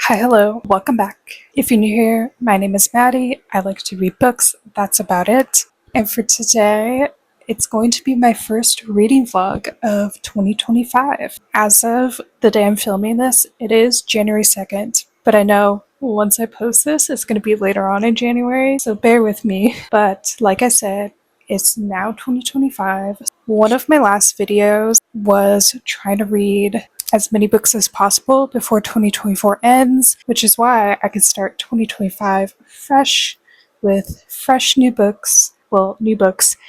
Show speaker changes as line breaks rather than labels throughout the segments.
Hi, hello, welcome back. If you're new here, my name is Maddie. I like to read books, that's about it. And for today, it's going to be my first reading vlog of 2025. As of the day I'm filming this, it is January 2nd, but I know once I post this, it's going to be later on in January, so bear with me. But like I said, it's now 2025. One of my last videos was trying to read as many books as possible before 2024 ends, which is why I can start 2025 fresh with fresh new books,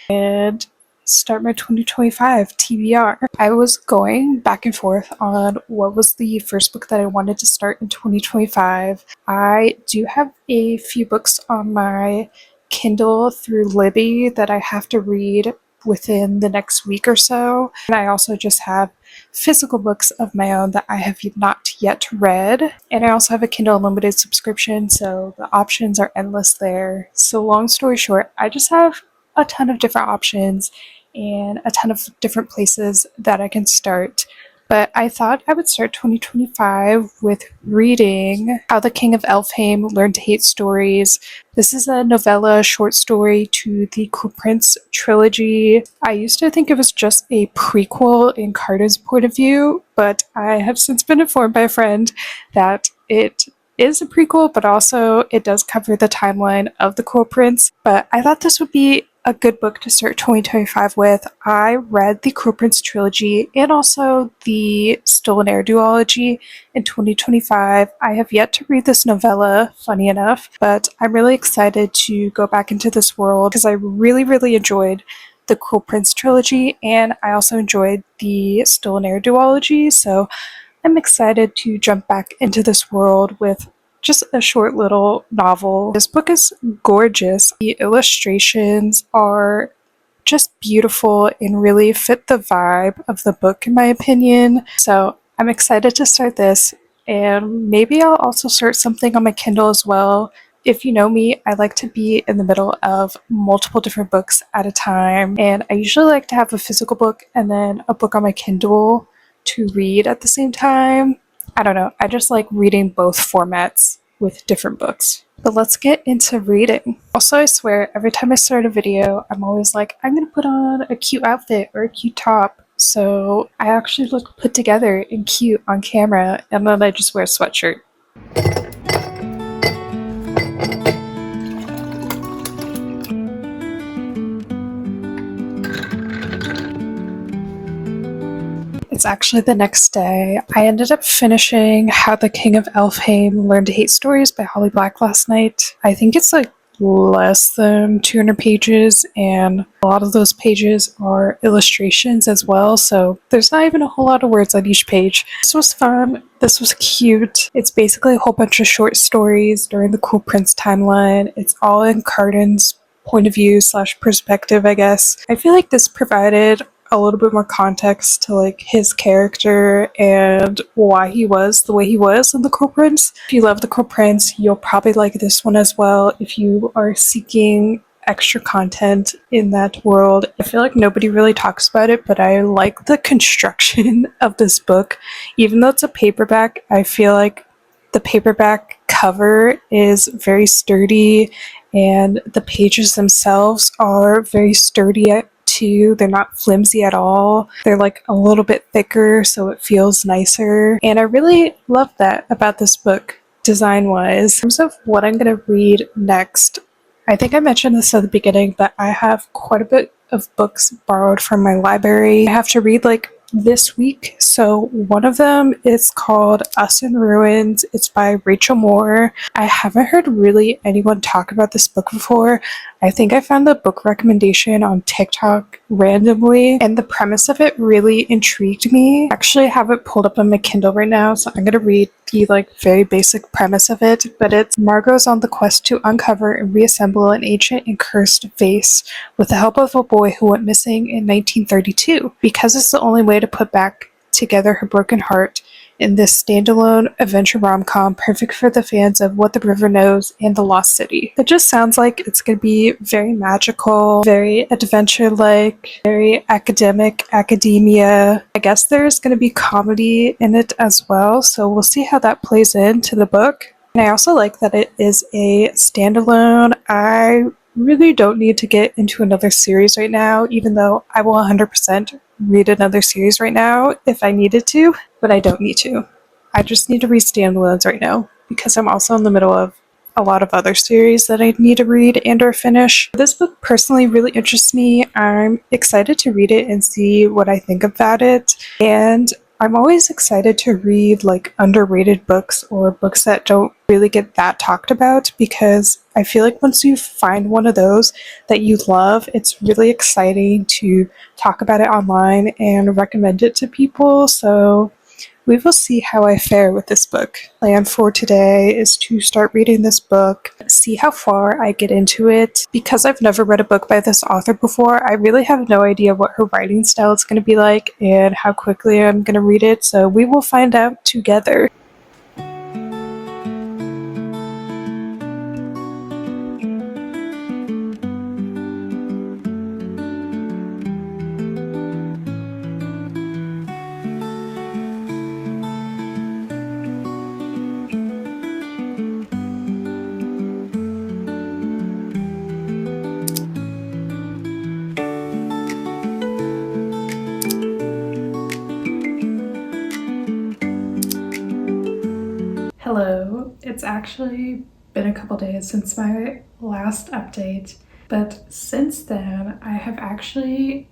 and start my 2025 TBR. I was going back and forth on what was the first book that I wanted to start in 2025. I do have a few books on my Kindle through Libby that I have to read within the next week or so, and I also just have physical books of my own that I have not yet read, and I also have a Kindle Unlimited subscription, so the options are endless there. So long story short, I just have a ton of different options and a ton of different places that I can start. But I thought I would start 2025 with reading How the King of Elfhame Learned to Hate Stories. This is a novella short story to the Cruel Prince trilogy. I used to think it was just a prequel in Carter's point of view, but I have since been informed by a friend that it is a prequel, but also it does cover the timeline of the Cruel Prince. But I thought this would be a good book to start 2025 with. I read the Cruel Prince trilogy and also the Stolen Heir duology in 2025. I have yet to read this novella, funny enough, but I'm really excited to go back into this world because I really enjoyed the Cruel Prince trilogy, and I also enjoyed the Stolen Heir duology, so I'm excited to jump back into this world with just a short little novel. This book is gorgeous. The illustrations are just beautiful and really fit the vibe of the book, in my opinion. So I'm excited to start this, and maybe I'll also start something on my Kindle as well. If you know me, I like to be in the middle of multiple different books at a time, and I usually like to have a physical book and then a book on my Kindle to read at the same time. I don't know, I just like reading both formats with different books. But let's get into reading. Also, I swear, every time I start a video, I'm always like, I'm gonna put on a cute outfit or a cute top. So I actually look put together and cute on camera, and then I just wear a sweatshirt. It's actually the next day. I ended up finishing How the King of Elfhame Learned to Hate Stories by Holly Black last night. I think it's like less than 200 pages, and a lot of those pages are illustrations as well, so there's not even a whole lot of words on each page. This was fun. This was cute. It's basically a whole bunch of short stories during the Cruel Prince timeline. It's all in Carden's point of view / perspective, I guess. I feel like this provided a little bit more context to like his character and why he was the way he was in the Cruel Prince. If you love the Cruel Prince, you'll probably like this one as well if you are seeking extra content in that world. I feel like nobody really talks about it, but I like the construction of this book. Even though it's a paperback, I feel like the paperback cover is very sturdy, and the pages themselves are very sturdy too. They're not flimsy at all. They're like a little bit thicker, so it feels nicer. And I really love that about this book, design-wise. In terms of what I'm going to read next, I think I mentioned this at the beginning, but I have quite a bit of books borrowed from my library I have to read like this week. So one of them is called Us in Ruins. It's by Rachel Moore. I haven't heard really anyone talk about this book before. I think I found the book recommendation on TikTok randomly, and the premise of it really intrigued me. I actually have it pulled up on my Kindle right now, so I'm gonna read the like very basic premise of it. But it's Margot's on the quest to uncover and reassemble an ancient and cursed vase with the help of a boy who went missing in 1932. Because it's the only way to put back together her broken heart, in this standalone adventure rom-com perfect for the fans of What the River Knows and The Lost City. It just sounds like it's going to be very magical, very adventure-like, very academia. I guess there's going to be comedy in it as well, so we'll see how that plays into the book. And I also like that it is a standalone. I really don't need to get into another series right now, even though I will 100% read another series right now if I needed to, but I don't need to. I just need to read standalones right now because I'm also in the middle of a lot of other series that I need to read and or finish. This book personally really interests me. I'm excited to read it and see what I think about it, and I'm always excited to read like underrated books or books that don't really get that talked about, because I feel like once you find one of those that you love, it's really exciting to talk about it online and recommend it to people. So we will see how I fare with this book. Plan for today is to start reading this book, see how far I get into it. Because I've never read a book by this author before, I really have no idea what her writing style is going to be like and how quickly I'm going to read it, so we will find out together. Hello, it's actually been a couple days since my last update, but since then I have actually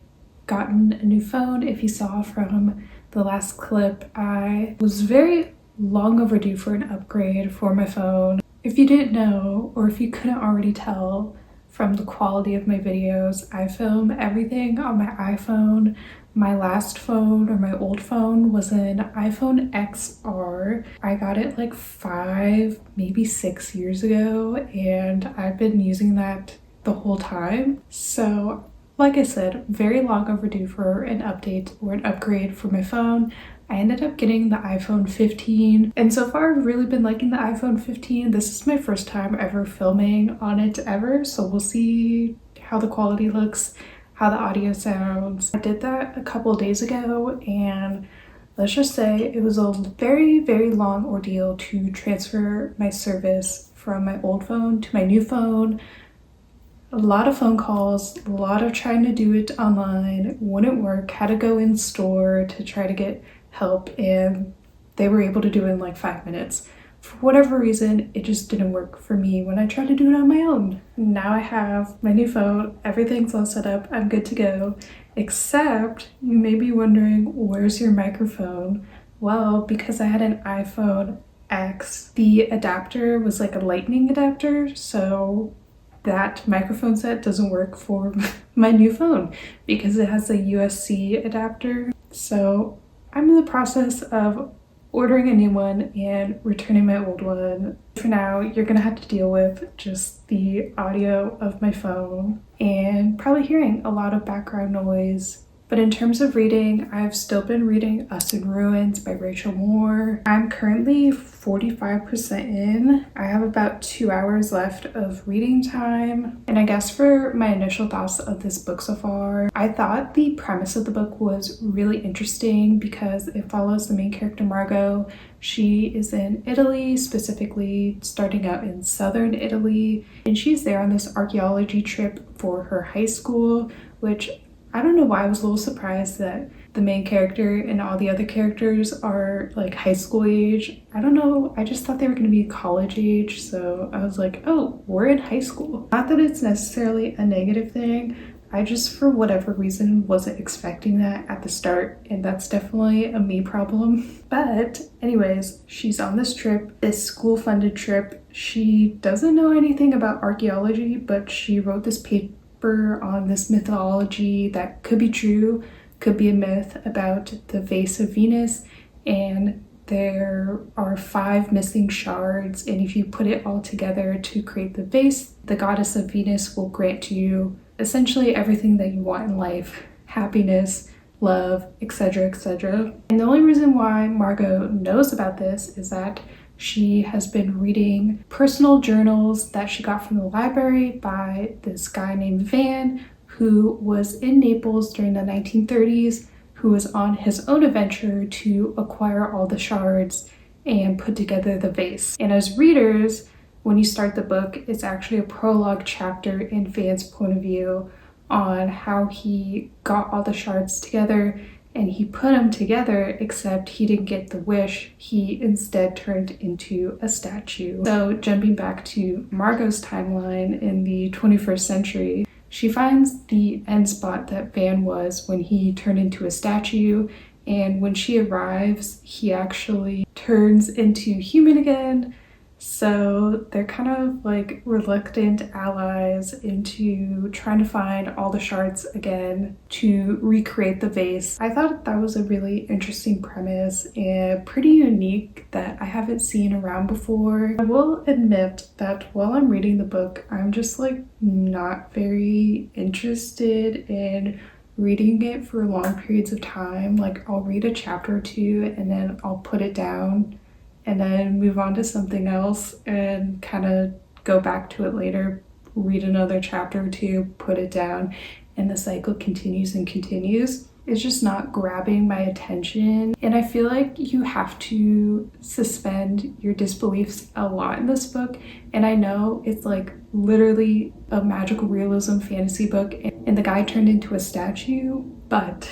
gotten a new phone. If you saw from the last clip, I was very long overdue for an upgrade for my phone. If you didn't know, or if you couldn't already tell from the quality of my videos, I film everything on my iPhone. My last phone, or my old phone, was an iPhone XR. I got it like 5, maybe 6 years ago, and I've been using that the whole time. So, like I said, very long overdue for an update or an upgrade for my phone. I ended up getting the iPhone 15, and so far I've really been liking the iPhone 15. This is my first time ever filming on it ever, so we'll see how the quality looks, how the audio sounds. I did that a couple of days ago, and let's just say it was a very, very long ordeal to transfer my service from my old phone to my new phone. A lot of phone calls, a lot of trying to do it online, wouldn't work, had to go in store to try to get help, and they were able to do it in like 5 minutes. For whatever reason, it just didn't work for me when I tried to do it on my own. Now I have my new phone, everything's all set up, I'm good to go, except you may be wondering, where's your microphone? Well, because I had an iPhone X, the adapter was like a lightning adapter, so that microphone set doesn't work for my new phone because it has a USB adapter. So I'm in the process of ordering a new one and returning my old one. For now, you're gonna have to deal with just the audio of my phone and probably hearing a lot of background noise. But in terms of reading, I've still been reading Us in Ruins by Rachel Moore. I'm currently 45% in. I have about 2 hours left of reading time. And I guess for my initial thoughts of this book so far, I thought the premise of the book was really interesting because it follows the main character Margot. She is in Italy, specifically starting out in southern Italy, and she's there on this archaeology trip for her high school, which I don't know why I was a little surprised that the main character and all the other characters are like high school age. I don't know, I just thought they were going to be college age, so I was like, oh, we're in high school. Not that it's necessarily a negative thing, I just for whatever reason wasn't expecting that at the start, and that's definitely a me problem. But anyways, she's on this trip, this school-funded trip. She doesn't know anything about archaeology, but she wrote this paper on this mythology that could be true, could be a myth, about the vase of Venus, and there are 5 missing shards, and if you put it all together to create the vase, the goddess of Venus will grant you essentially everything that you want in life: happiness, love, etc., etc. And the only reason why Margot knows about this is that she has been reading personal journals that she got from the library by this guy named Van, who was in Naples during the 1930s, who was on his own adventure to acquire all the shards and put together the vase. And as readers, when you start the book, it's actually a prologue chapter in Van's point of view on how he got all the shards together, and he put them together, except he didn't get the wish. He instead turned into a statue. So jumping back to Margot's timeline in the 21st century, she finds the end spot that Van was when he turned into a statue, and when she arrives, he actually turns into human again. So they're kind of like reluctant allies into trying to find all the shards again to recreate the vase. I thought that was a really interesting premise and pretty unique that I haven't seen around before. I will admit that while I'm reading the book, I'm just like not very interested in reading it for long periods of time. Like I'll read a chapter or two and then I'll put it down and then move on to something else and kind of go back to it later, read another chapter or two, put it down, and the cycle continues and continues. It's just not grabbing my attention. And I feel like you have to suspend your disbeliefs a lot in this book. And I know it's like literally a magical realism fantasy book and the guy turned into a statue, but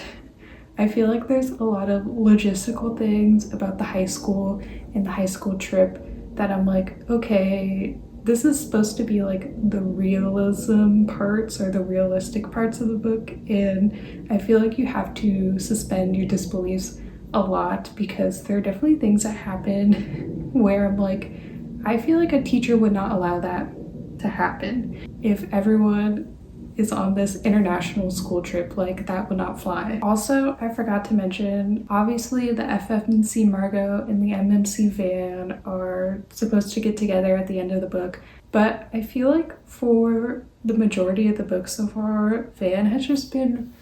I feel like there's a lot of logistical things about the high school and the high school trip that I'm like, okay, this is supposed to be like the realism parts or the realistic parts of the book, and I feel like you have to suspend your disbeliefs a lot because there are definitely things that happen where I'm like, I feel like a teacher would not allow that to happen. If everyone is on this international school trip, like that would not fly. Also, I forgot to mention, obviously the FMC Margot and the MMC Van are supposed to get together at the end of the book, but I feel like for the majority of the book so far, Van has just been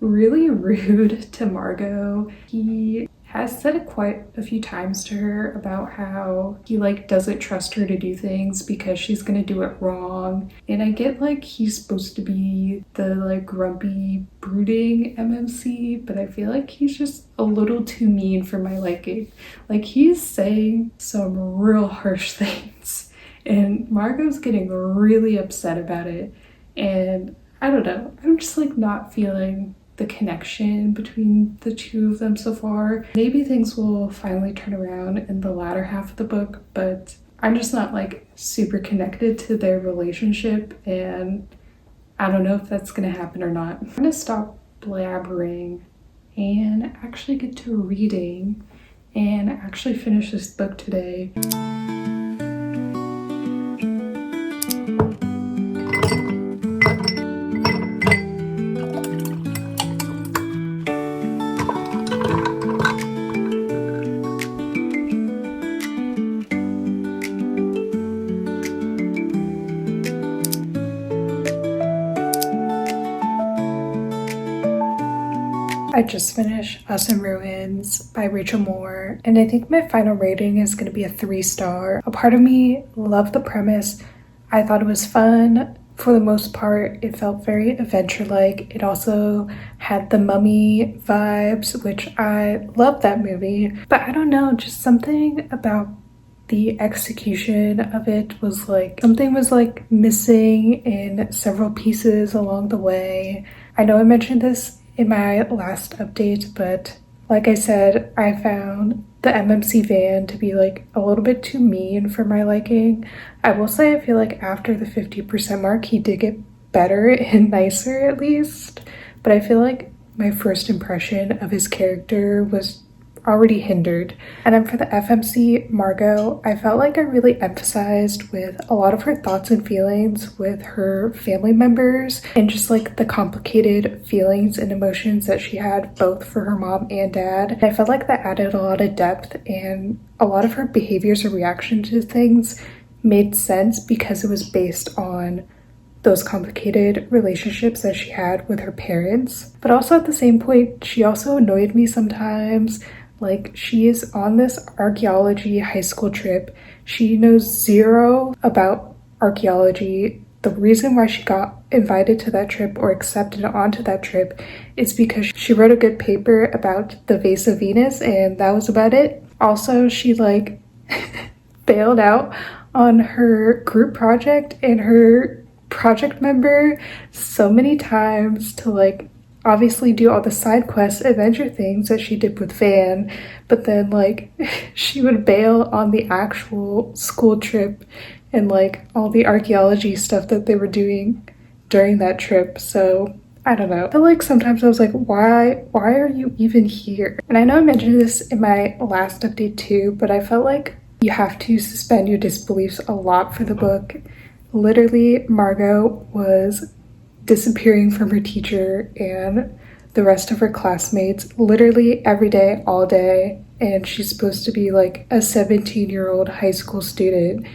really rude to Margot. He has said it quite a few times to her about how he like doesn't trust her to do things because she's gonna do it wrong. And I get like he's supposed to be the like grumpy, brooding MMC, but I feel like he's just a little too mean for my liking. Like he's saying some real harsh things and Margot's getting really upset about it. And I don't know, I'm just like not feeling the connection between the two of them so far. Maybe things will finally turn around in the latter half of the book, but I'm just not like super connected to their relationship, and I don't know if that's gonna happen or not. I'm gonna stop blabbering and actually get to reading and actually finish this book today. I just finished Us in Ruins by Rachel Moore, and I think my final rating is going to be a 3-star. A part of me loved the premise. I thought it was fun. For the most part, it felt very adventure-like. It also had the Mummy vibes, which I love that movie. But I don't know, just something about the execution of it was like, something was like missing in several pieces along the way. I know I mentioned this in my last update, but like I said, I found the MMC Van to be like a little bit too mean for my liking. I will say I feel like after the 50% mark, he did get better and nicer at least, but I feel like my first impression of his character was already hindered. And then for the FMC Margot, I felt like I really emphasized with a lot of her thoughts and feelings with her family members and just like the complicated feelings and emotions that she had both for her mom and dad. And I felt like that added a lot of depth, and a lot of her behaviors or reaction to things made sense because it was based on those complicated relationships that she had with her parents. But also at the same point, she also annoyed me sometimes. Like, she is on this archaeology high school trip. She knows zero about archaeology. The reason why she got invited to that trip or accepted onto that trip is because she wrote a good paper about the vase of Venus, and that was about it. Also, she like bailed out on her group project and her project member so many times to like obviously do all the side quest adventure things that she did with Van, but then like she would bail on the actual school trip and like all the archaeology stuff that they were doing during that trip. So I don't know. I feel like sometimes I was like, why are you even here? And I know I mentioned this in my last update too, but I felt like you have to suspend your disbeliefs a lot for the book. Literally, Margot was disappearing from her teacher and the rest of her classmates literally every day, all day. And she's supposed to be like a 17-year-old high school student.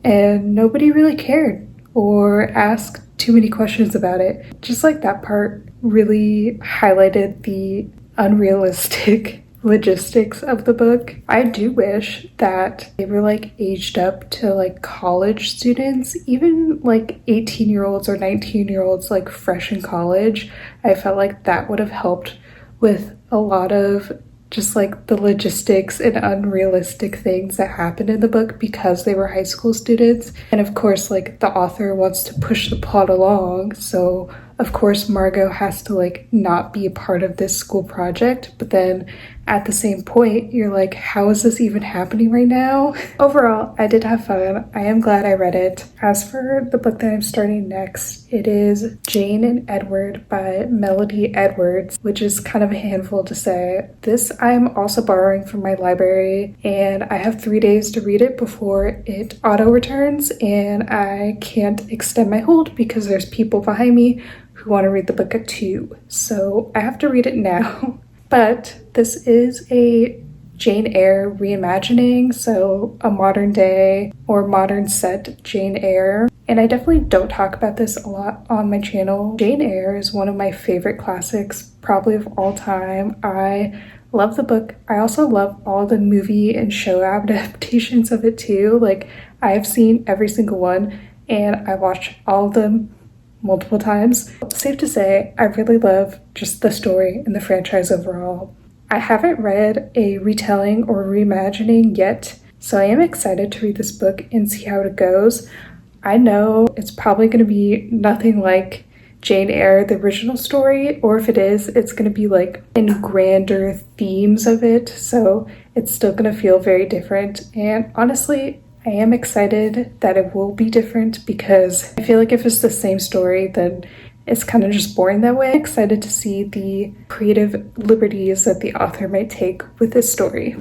And nobody really cared or asked too many questions about it. Just like that part really highlighted the unrealistic logistics of the book. I do wish that they were like aged up to like college students, even like 18-year-olds or 19-year-olds like fresh in college. I felt like that would have helped with a lot of just like the logistics and unrealistic things that happened in the book because they were high school students. And of course, like the author wants to push the plot along, so of course Margot has to like not be a part of this school project, but then at the same point you're like, how is this even happening right now? Overall, I did have fun. I am glad I read it. As for the book that I'm starting next, it is Jane and Edward by Melodie Edwards, which is kind of a handful to say. This I'm also borrowing from my library, and I have 3 days to read it before it auto returns, and I can't extend my hold because there's people behind me who want to read the book at 2. So I have to read it now. But this is a Jane Eyre reimagining, so a modern day or modern set Jane Eyre. And I definitely don't talk about this a lot on my channel. Jane Eyre is one of my favorite classics, probably of all time. I love the book. I also love all the movie and show adaptations of it too. Like, I've seen every single one and I watched all of them multiple times. Safe to say, I really love just the story and the franchise overall. I haven't read a retelling or reimagining yet, so I am excited to read this book and see how it goes. I know it's probably going to be nothing like Jane Eyre, the original story, or if it is, it's going to be like in grander themes of it, so it's still going to feel very different. And honestly, I am excited that it will be different because I feel like if it's the same story, then it's kind of just boring that way. I'm excited to see the creative liberties that the author might take with this story.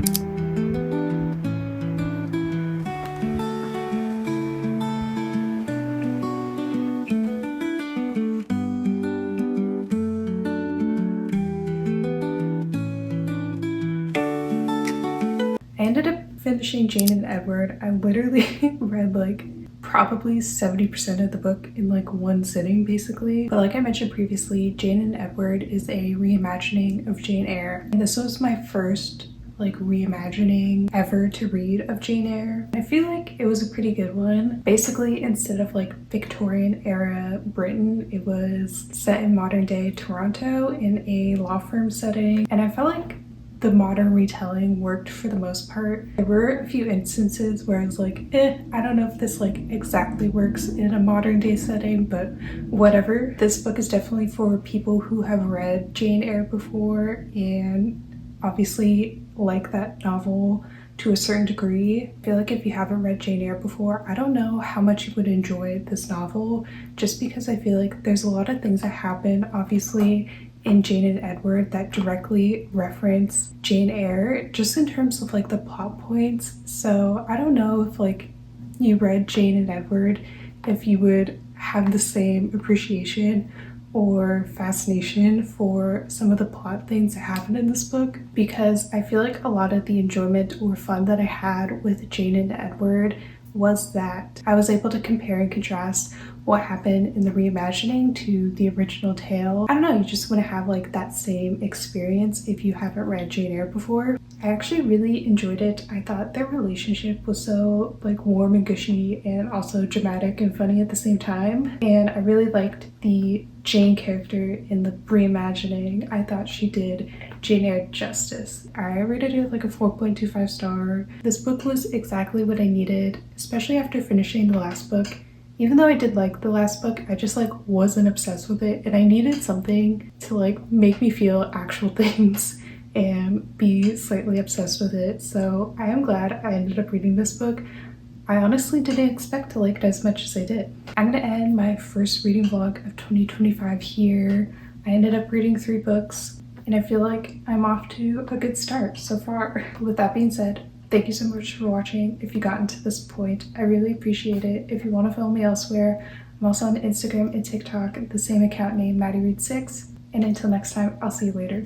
I ended up finishing Jane and Edward. I literally read like probably 70% of the book in like one sitting basically. But like I mentioned previously, Jane and Edward is a reimagining of Jane Eyre. And this was my first like reimagining ever to read of Jane Eyre. I feel like it was a pretty good one. Basically, instead of like Victorian era Britain, it was set in modern day Toronto in a law firm setting. And I felt like the modern retelling worked for the most part. There were a few instances where I was like, I don't know if this like exactly works in a modern day setting, but whatever. This book is definitely for people who have read Jane Eyre before and obviously like that novel to a certain degree. I feel like if you haven't read Jane Eyre before, I don't know how much you would enjoy this novel, just because I feel like there's a lot of things that happen obviously in Jane and Edward that directly reference Jane Eyre, just in terms of like the plot points. So I don't know if like you read Jane and Edward, if you would have the same appreciation or fascination for some of the plot things that happen in this book, because I feel like a lot of the enjoyment or fun that I had with Jane and Edward was that I was able to compare and contrast what happened in the reimagining to the original tale. I don't know, you just want to have like that same experience if you haven't read Jane Eyre before. I actually really enjoyed it. I thought their relationship was so like warm and gushy and also dramatic and funny at the same time. And I really liked the Jane character in the reimagining. I thought she did Jane Eyre justice. I rated it like a 4.25 star. This book was exactly what I needed, especially after finishing the last book. Even though I did like the last book, I just like wasn't obsessed with it, and I needed something to like make me feel actual things and be slightly obsessed with it. So I am glad I ended up reading this book. I honestly didn't expect to like it as much as I did. I'm gonna end my first reading vlog of 2025 here. I ended up reading 3 books, and I feel like I'm off to a good start so far. With that being said, thank you so much for watching. If you gotten to this point, I really appreciate it. If you want to follow me elsewhere, I'm also on Instagram and TikTok, the same account name, MaddieReed6. And until next time, I'll see you later.